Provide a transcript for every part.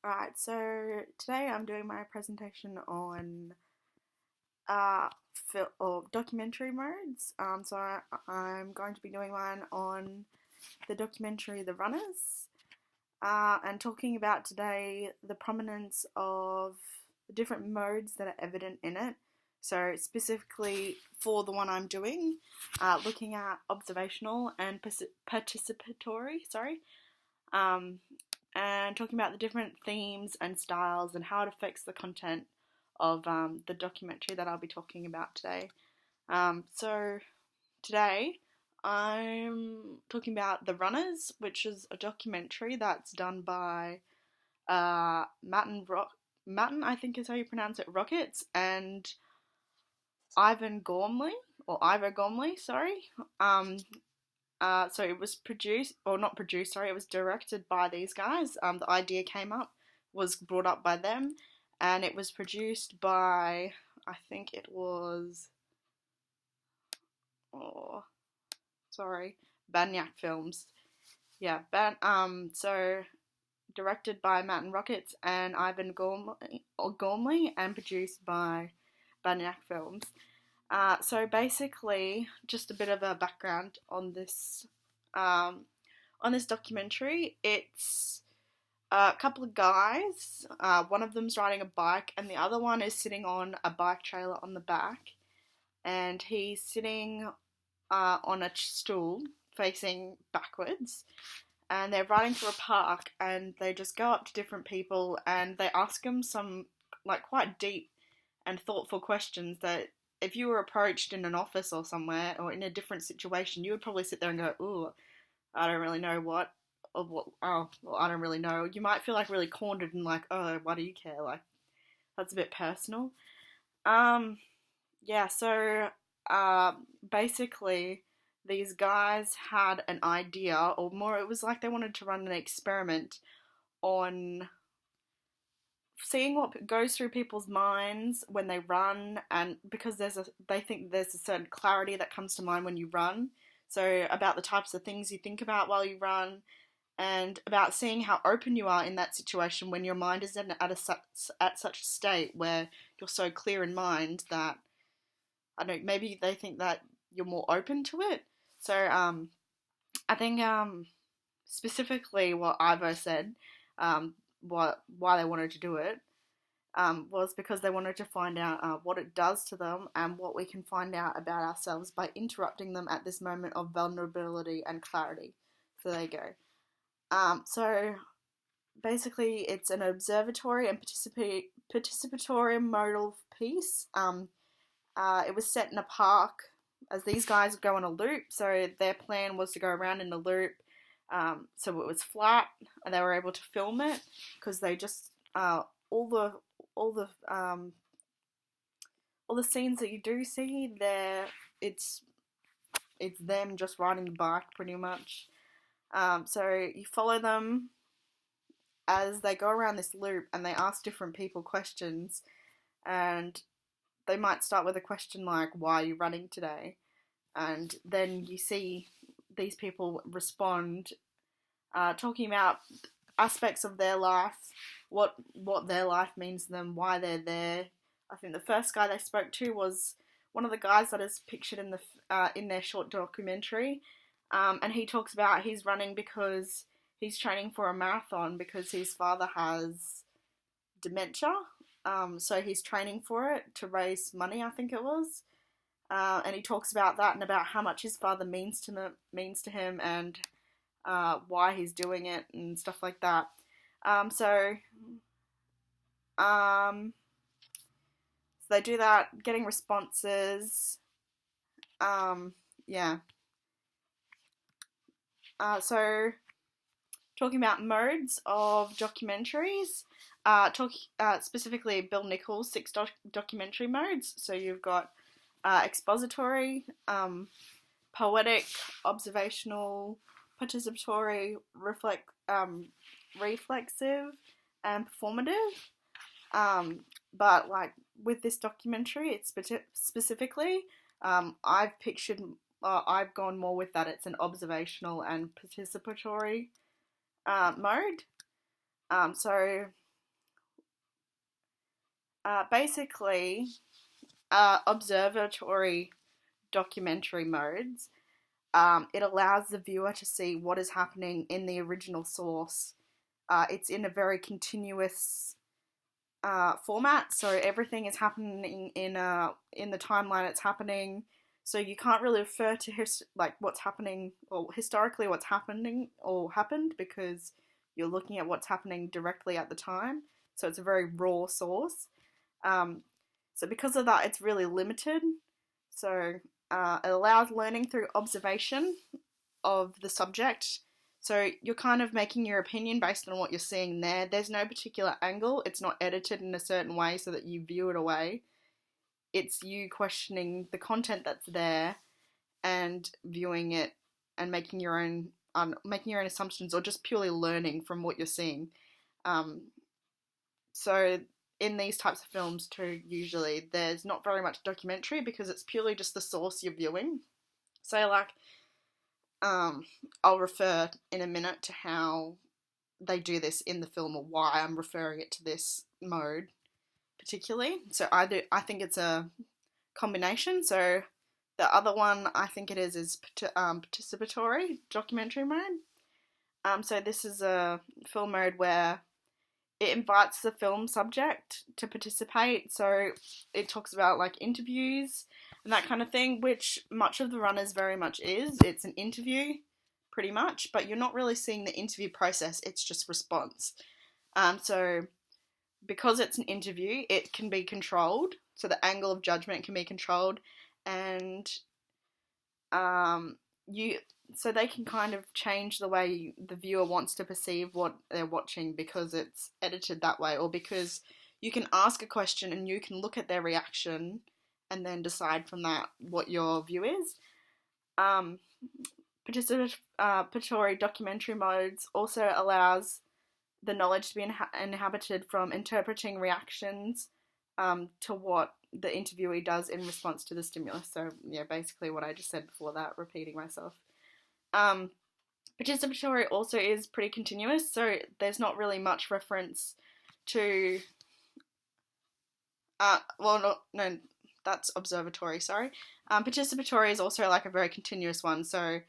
Alright, so today I'm doing my presentation on documentary modes. I'm going to be doing one on the documentary The Runners, and talking about today the prominence of the different modes that are evident in it. So specifically for the one I'm doing, looking at observational and participatory, um, and talking about the different themes and styles and how it affects the content of the documentary that I'll be talking about today. So today I'm talking about The Runners, which is a documentary that's done by Matan, I think is how you pronounce it, Rochitz, and Ivor Gormley, sorry. So it was it was directed by these guys. The idea was brought up by them, and it was produced by, I think it was, Banyak Films. Yeah, so directed by Matan Rockets and Ivan Gormley, and produced by Banyak Films. So basically, just a bit of a background on this documentary. It's a couple of guys. One of them's riding a bike, and the other one is sitting on a bike trailer on the back, and he's sitting on a stool facing backwards. And they're riding through a park, and they just go up to different people, and they ask them some quite deep and thoughtful questions that, if you were approached in an office or somewhere or in a different situation, you would probably sit there and go, "Ooh, I don't really know what, or what. Oh, well, I don't really know." You might feel really cornered and "Oh, why do you care?" That's a bit personal. Yeah. So, basically, these guys had an idea, or more, it was like they wanted to run an experiment on seeing what goes through people's minds when they run, and because they think there's a certain clarity that comes to mind when you run. So about the types of things you think about while you run, and about seeing how open you are in that situation when your mind is at such a state where you're so clear in mind that, I don't know, maybe they think that you're more open to it. So I think specifically what Ivo said, why they wanted to do it, was because they wanted to find out what it does to them and what we can find out about ourselves by interrupting them at this moment of vulnerability and clarity. So there you go. So basically, it's an observatory and participatory modal piece. It was set in a park, as these guys go on a loop. So their plan was to go around in a loop. So it was flat, and they were able to film it because they just all the scenes that you do see there, it's them just riding the bike pretty much. So you follow them as they go around this loop, and they ask different people questions, and they might start with a question like, "Why are you running today?" And then you see these people respond, talking about aspects of their life, what their life means to them, why they're there. I think the first guy they spoke to was one of the guys that is pictured in their short documentary, and he talks about he's running because he's training for a marathon because his father has dementia. So he's training for it to raise money, I think it was. And he talks about that and about how much his father means to him, and why he's doing it and stuff like that. So they do that, getting responses. Yeah. So talking about modes of documentaries, specifically Bill Nichols' 6 documentary modes. So you've got expository, poetic, observational, participatory, reflexive, and performative. But with this documentary, it's specifically, I've gone more with that. It's an observational and participatory mode. So Basically, observatory documentary modes, it allows the viewer to see what is happening in the original source. It's in a very continuous format, so everything is happening in the timeline it's happening. So you can't really refer to what's happening or historically what's happening or happened, because you're looking at what's happening directly at the time. So it's a very raw source. So because of that, it's really limited. So it allows learning through observation of the subject. So you're kind of making your opinion based on what you're seeing there. There's no particular angle. It's not edited in a certain way so that you view it away. It's you questioning the content that's there and viewing it and making your own assumptions, or just purely learning from what you're seeing. So in these types of films too, usually there's not very much documentary because it's purely just the source you're viewing. So I'll refer in a minute to how they do this in the film, or why I'm referring it to this mode particularly. So I think it's a combination. So the other one I think it is participatory documentary mode. So this is a film mode where it invites the film subject to participate. So it talks about like interviews and that kind of thing, which much of the runners very much is. It's an interview, pretty much, but you're not really seeing the interview process. It's just response. So because it's an interview, it can be controlled. So the angle of judgment can be controlled, and so they can kind of change the way the viewer wants to perceive what they're watching, because it's edited that way, or because you can ask a question and you can look at their reaction and then decide from that what your view is. Participatory documentary modes also allows the knowledge to be inhabited from interpreting reactions to what the interviewee does in response to the stimulus. So yeah, basically what I just said before that, repeating myself. Participatory also is pretty continuous, so there's not really much reference to no, that's observatory, sorry. Participatory is also like a very continuous one, so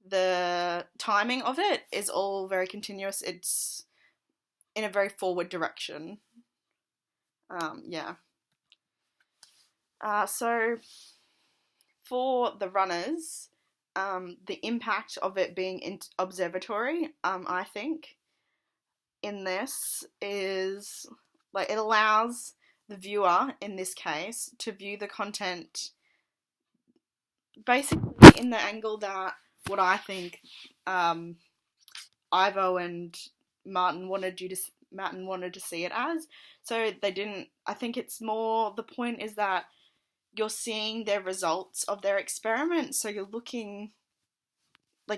the timing of it is all very continuous. It's in a very forward direction. So for the runners, the impact of it being observatory, I think, in this is, like, it allows the viewer, in this case, to view the content basically in the angle that what I think Ivo and Martin wanted to see it as. So they didn't. I think it's more, the point is that you're seeing their results of their experiment. So you're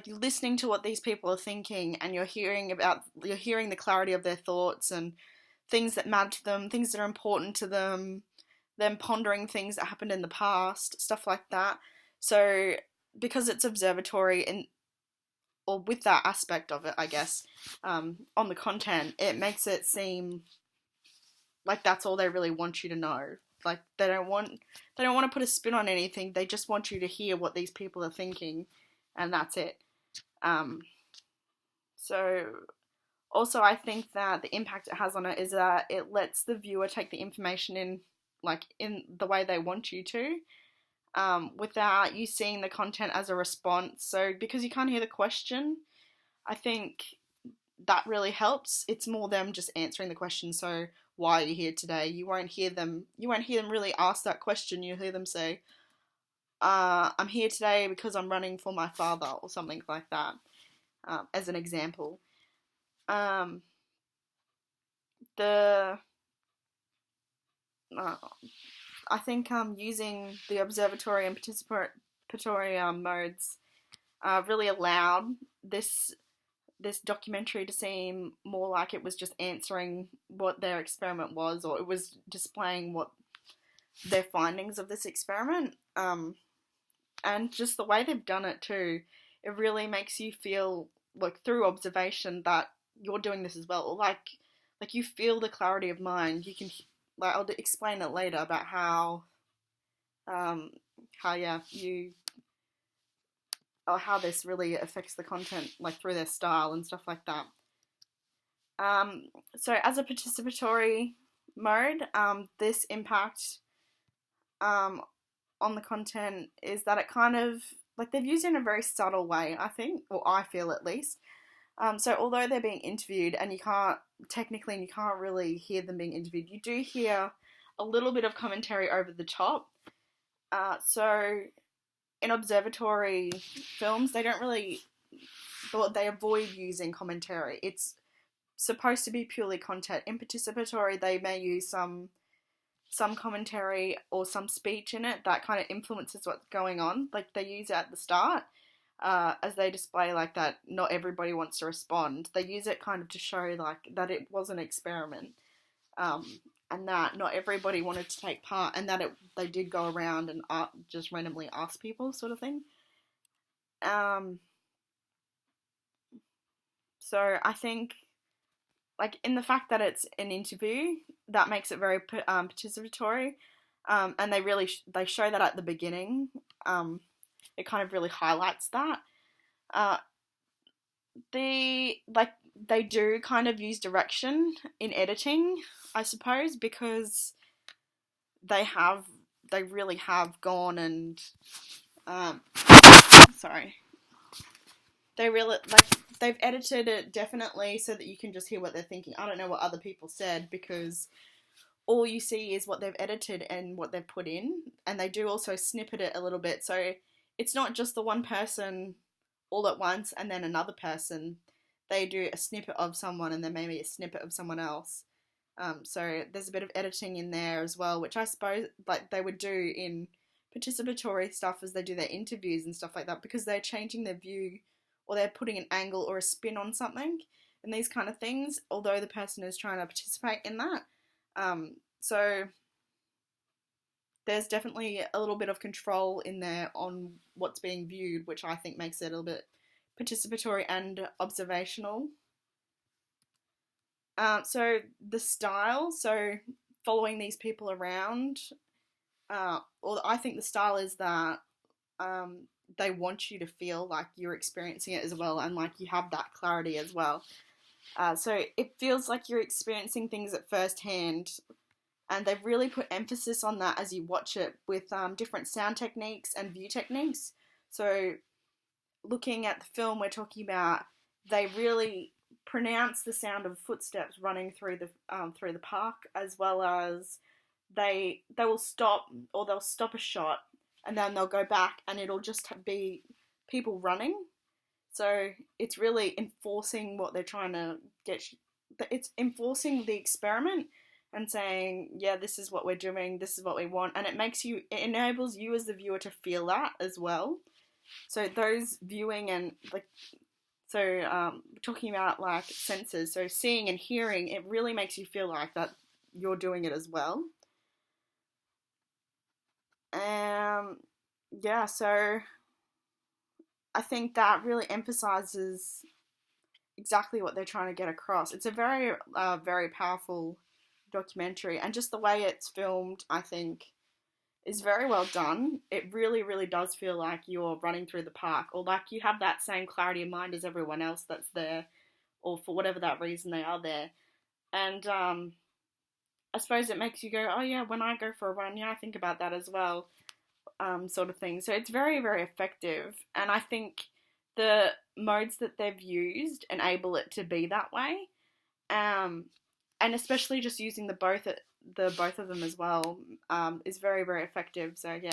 listening to what these people are thinking, and you're hearing the clarity of their thoughts and things that matter to them, things that are important to them pondering things that happened in the past, stuff like that. So because it's observatory, or with that aspect of it, I guess, on the content, it makes it seem like that's all they really want you to know. Like, they don't want to put a spin on anything. They just want you to hear what these people are thinking, and that's it. So also I think that the impact it has on it is that it lets the viewer take the information in the way they want you to, without you seeing the content as a response. So because you can't hear the question, I think that really helps. It's more them just answering the question. So why are you here today? You won't hear them really ask that question. You hear them say, I'm here today because I'm running for my father, or something like that, as an example. I think using the observatory and participatory modes really allowed this documentary to seem more like it was just answering what their experiment was, or it was displaying what their findings of this experiment. And just the way they've done it too, it really makes you feel, like, through observation, that you're doing this as well. Like you feel the clarity of mind. You can like I'll explain it later about how yeah how this really affects the content, like through their style and stuff like that. So as a participatory mode, this impact on the content is that it kind of, like, they've used it in a very subtle way, I think, or I feel at least. So although they're being interviewed and you can't really hear them being interviewed, you do hear a little bit of commentary over the top. So in observatory films, they avoid using commentary. It's supposed to be purely content. In participatory, they may use some commentary or some speech in it that kind of influences what's going on. Like, they use it at the start, as they display, like, that not everybody wants to respond. They use it kind of to show, like, that it was an experiment, and that not everybody wanted to take part, and that they did go around and just randomly ask people, sort of thing. So I think, like, in the fact that it's an interview, that makes it very participatory, and they show that at the beginning. It kind of really highlights that. They do kind of use direction in editing, I suppose, because they really have gone and they've edited it definitely so that you can just hear what they're thinking. I don't know what other people said, because all you see is what they've edited and what they've put in, and they do also snippet it a little bit, so it's not just the one person all at once and then another person. They do a snippet of someone and then maybe a snippet of someone else. So there's a bit of editing in there as well, which I suppose, like, they would do in participatory stuff as they do their interviews and stuff like that, because they're changing their view, or they're putting an angle or a spin on something and these kind of things, although the person is trying to participate in that. So there's definitely a little bit of control in there on what's being viewed, which I think makes it a little bit participatory and observational. So the style, so following these people around, or I think the style is that they want you to feel like you're experiencing it as well, and like you have that clarity as well. So it feels like you're experiencing things at first hand, and they've really put emphasis on that as you watch it with different sound techniques and view techniques. So looking at the film we're talking about, they really pronounce the sound of footsteps running through the park, as well as they will stop, or they'll stop a shot and then they'll go back and it'll just be people running. So it's really enforcing what they're trying to get. It's enforcing the experiment and saying, yeah, this is what we're doing, this is what we want, and it enables you as the viewer to feel that as well. So those viewing and talking about like senses, so seeing and hearing, it really makes you feel like that you're doing it as well. Yeah, so I think that really emphasizes exactly what they're trying to get across. It's a very, very powerful documentary, and just the way it's filmed, I think, is very well done. It really, really does feel like you're running through the park, or like you have that same clarity of mind as everyone else that's there, or for whatever that reason they are there. And I suppose it makes you go, oh yeah, when I go for a run, yeah, I think about that as well, sort of thing. So it's very, very effective, and I think the modes that they've used enable it to be that way, and especially just using the both of them as well, is very, very effective. So yeah.